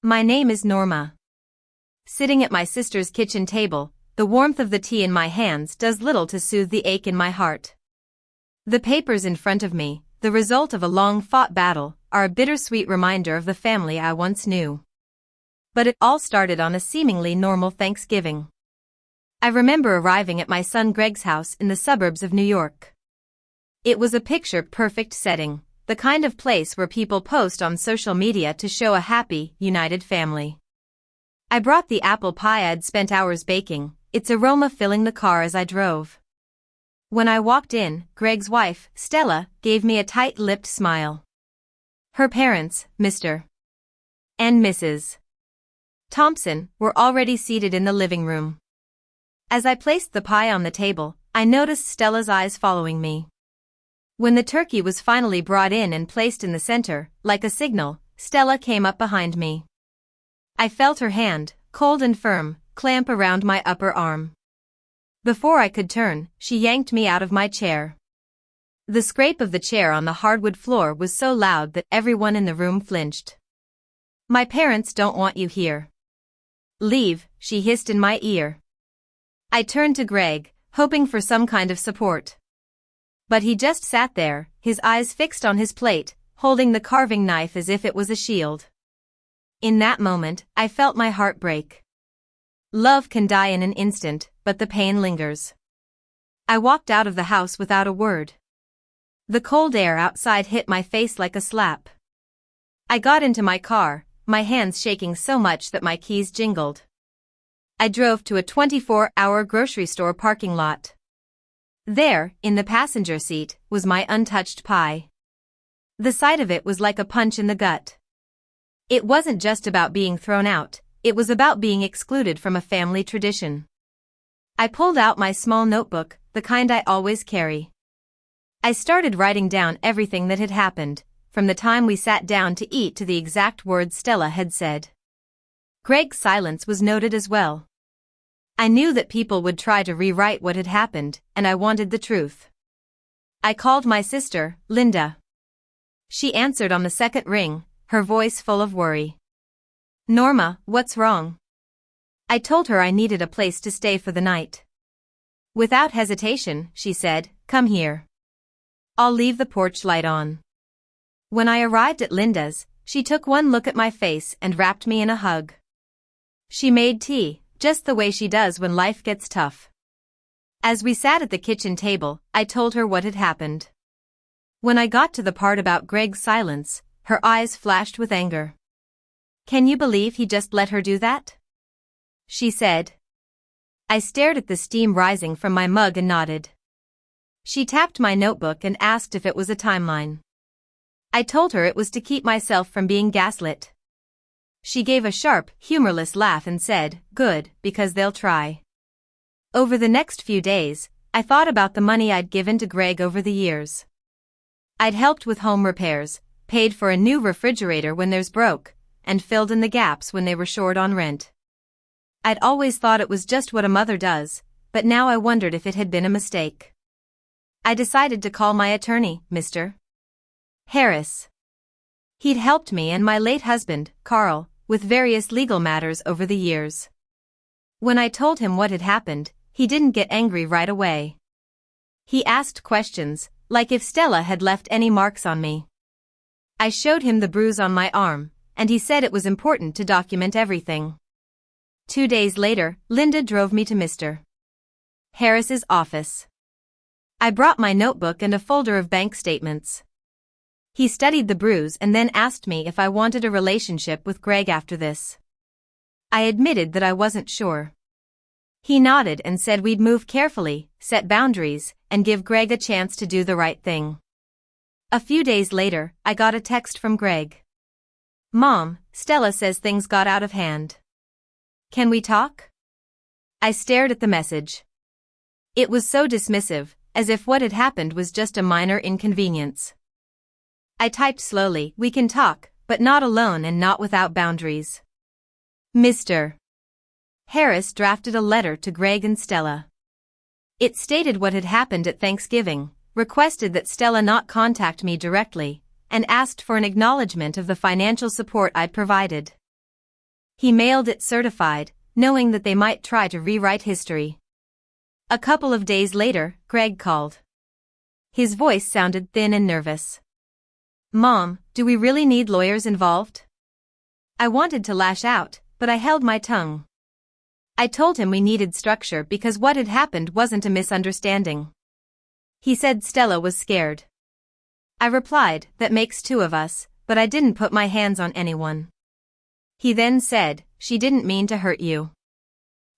My name is Norma. Sitting at my sister's kitchen table, the warmth of the tea in my hands does little to soothe the ache in my heart. The papers in front of me, the result of a long-fought battle, are a bittersweet reminder of the family I once knew. But it all started on a seemingly normal Thanksgiving. I remember arriving at my son Greg's house in the suburbs of New York. It was a picture-perfect setting, the kind of place where people post on social media to show a happy, united family. I brought the apple pie I'd spent hours baking, its aroma filling the car as I drove. When I walked in, Greg's wife, Stella, gave me a tight-lipped smile. Her parents, Mr. and Mrs. Thompson, were already seated in the living room. As I placed the pie on the table, I noticed Stella's eyes following me. When the turkey was finally brought in and placed in the center, like a signal, Stella came up behind me. I felt her hand, cold and firm, clamp around my upper arm. Before I could turn, she yanked me out of my chair. The scrape of the chair on the hardwood floor was so loud that everyone in the room flinched. My parents don't want you here. Leave, she hissed in my ear. I turned to Greg, hoping for some kind of support. But he just sat there, his eyes fixed on his plate, holding the carving knife as if it was a shield. In that moment, I felt my heart break. Love can die in an instant, but the pain lingers. I walked out of the house without a word. The cold air outside hit my face like a slap. I got into my car, my hands shaking so much that my keys jingled. I drove to a 24-hour grocery store parking lot. There, in the passenger seat, was my untouched pie. The sight of it was like a punch in the gut. It wasn't just about being thrown out, it was about being excluded from a family tradition. I pulled out my small notebook, the kind I always carry. I started writing down everything that had happened, from the time we sat down to eat to the exact words Stella had said. Greg's silence was noted as well. I knew that people would try to rewrite what had happened, and I wanted the truth. I called my sister, Linda. She answered on the second ring, her voice full of worry. Norma, what's wrong? I told her I needed a place to stay for the night. Without hesitation, she said, come here. I'll leave the porch light on. When I arrived at Linda's, she took one look at my face and wrapped me in a hug. She made tea, just the way she does when life gets tough. As we sat at the kitchen table, I told her what had happened. When I got to the part about Greg's silence, her eyes flashed with anger. Can you believe he just let her do that? She said. I stared at the steam rising from my mug and nodded. She tapped my notebook and asked if it was a timeline. I told her it was to keep myself from being gaslit. She gave a sharp, humorless laugh and said, good, because they'll try. Over the next few days, I thought about the money I'd given to Greg over the years. I'd helped with home repairs, paid for a new refrigerator when theirs broke, and filled in the gaps when they were short on rent. I'd always thought it was just what a mother does, but now I wondered if it had been a mistake. I decided to call my attorney, Mr. Harris. He'd helped me and my late husband, Carl, with various legal matters over the years. When I told him what had happened, he didn't get angry right away. He asked questions, like if Stella had left any marks on me. I showed him the bruise on my arm, and he said it was important to document everything. 2 days later, Linda drove me to Mr. Harris's office. I brought my notebook and a folder of bank statements. He studied the bruise and then asked me if I wanted a relationship with Greg after this. I admitted that I wasn't sure. He nodded and said we'd move carefully, set boundaries, and give Greg a chance to do the right thing. A few days later, I got a text from Greg. Mom, Stella says things got out of hand. Can we talk? I stared at the message. It was so dismissive, as if what had happened was just a minor inconvenience. I typed slowly, we can talk, but not alone and not without boundaries. Mr. Harris drafted a letter to Greg and Stella. It stated what had happened at Thanksgiving, requested that Stella not contact me directly, and asked for an acknowledgement of the financial support I'd provided. He mailed it certified, knowing that they might try to rewrite history. A couple of days later, Greg called. His voice sounded thin and nervous. "Mom, do we really need lawyers involved?" I wanted to lash out, but I held my tongue. I told him we needed structure because what had happened wasn't a misunderstanding. He said Stella was scared. I replied, "That makes two of us, but I didn't put my hands on anyone." He then said, "She didn't mean to hurt you."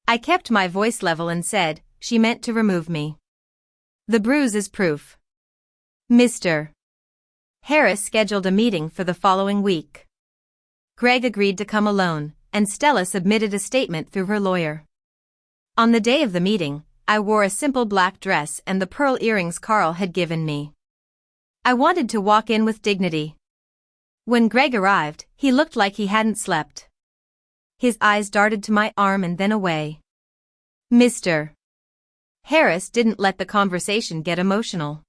I kept my voice level and said, "She meant to remove me. The bruise is proof." Mr. Harris scheduled a meeting for the following week. Greg agreed to come alone, and Stella submitted a statement through her lawyer. On the day of the meeting, I wore a simple black dress and the pearl earrings Carl had given me. I wanted to walk in with dignity. When Greg arrived, he looked like he hadn't slept. His eyes darted to my arm and then away. Mr. Harris didn't let the conversation get emotional.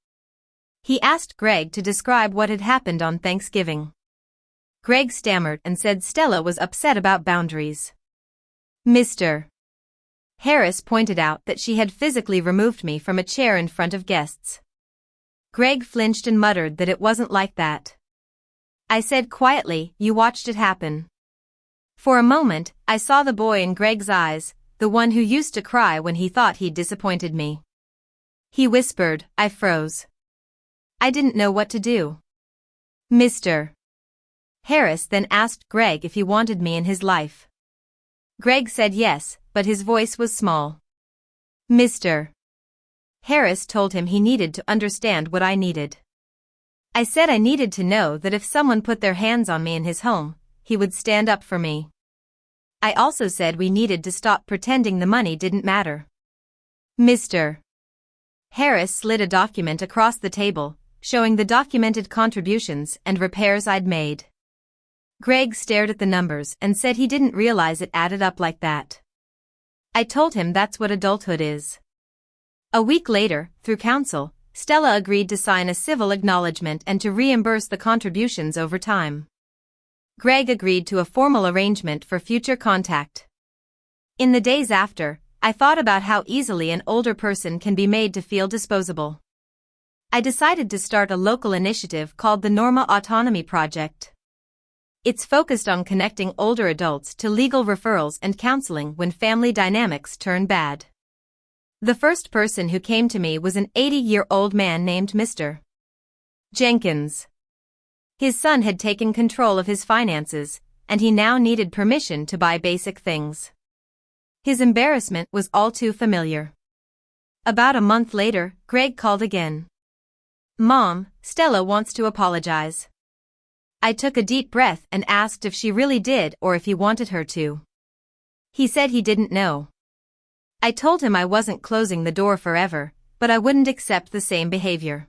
He asked Greg to describe what had happened on Thanksgiving. Greg stammered and said Stella was upset about boundaries. Mr. Harris pointed out that she had physically removed me from a chair in front of guests. Greg flinched and muttered that it wasn't like that. I said quietly, "You watched it happen." For a moment, I saw the boy in Greg's eyes, the one who used to cry when he thought he'd disappointed me. He whispered. I froze. I didn't know what to do. Mr. Harris then asked Greg if he wanted me in his life. Greg said yes, but his voice was small. Mr. Harris told him he needed to understand what I needed. I said I needed to know that if someone put their hands on me in his home, he would stand up for me. I also said we needed to stop pretending the money didn't matter. Mr. Harris slid a document across the table, showing the documented contributions and repairs I'd made. Greg stared at the numbers and said he didn't realize it added up like that. I told him that's what adulthood is. A week later, through counsel, Stella agreed to sign a civil acknowledgement and to reimburse the contributions over time. Greg agreed to a formal arrangement for future contact. In the days after, I thought about how easily an older person can be made to feel disposable. I decided to start a local initiative called the Norma Autonomy Project. It's focused on connecting older adults to legal referrals and counseling when family dynamics turn bad. The first person who came to me was an 80-year-old man named Mr. Jenkins. His son had taken control of his finances, and he now needed permission to buy basic things. His embarrassment was all too familiar. About a month later, Greg called again. "Mom, Stella wants to apologize." I took a deep breath and asked if she really did or if he wanted her to. He said he didn't know. I told him I wasn't closing the door forever, but I wouldn't accept the same behavior.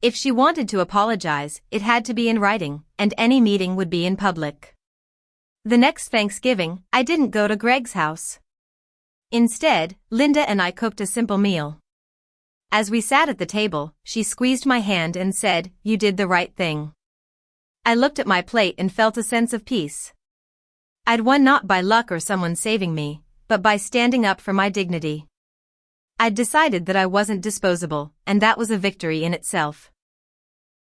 If she wanted to apologize, it had to be in writing, and any meeting would be in public. The next Thanksgiving, I didn't go to Greg's house. Instead, Linda and I cooked a simple meal. As we sat at the table, she squeezed my hand and said, "You did the right thing." I looked at my plate and felt a sense of peace. I'd won not by luck or someone saving me, but by standing up for my dignity. I'd decided that I wasn't disposable, and that was a victory in itself.